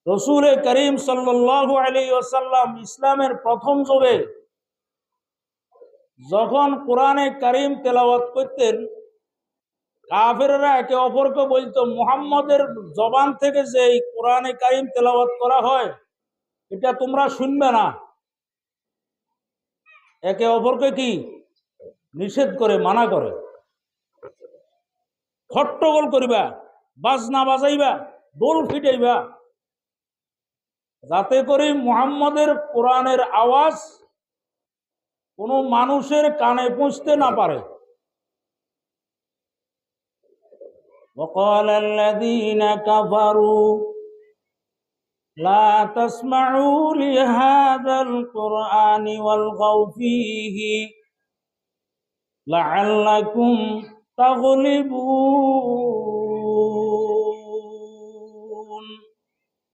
রসুল করিম সাল্লাল্লাহু আলাইহি ওয়াসাল্লাম ইসলামের প্রথম যুগে যখন কোরআনে কারীম তেলাওয়াত করতেন, কাফেররা একে অপরকে বলতো, মুহাম্মদের জবান থেকে যে এই কোরআনে কারীম তেলাওয়াত করা হয় এটা তোমরা শুনবে না। একে অপরকে কি নিষেধ করে, মানা করে। হট্টগোল করিবা, বাজনা বাজাইবা, ডোল ফিটাইবা, যাতে করে মুহাম্মদের কোরআনের আওয়াজ কোনো মানুষের কানে পৌঁছতে না পারে। وقال الذين كفروا لا تسمعوا لهذا القرآن والغوا فيه لعلكم تغلبون।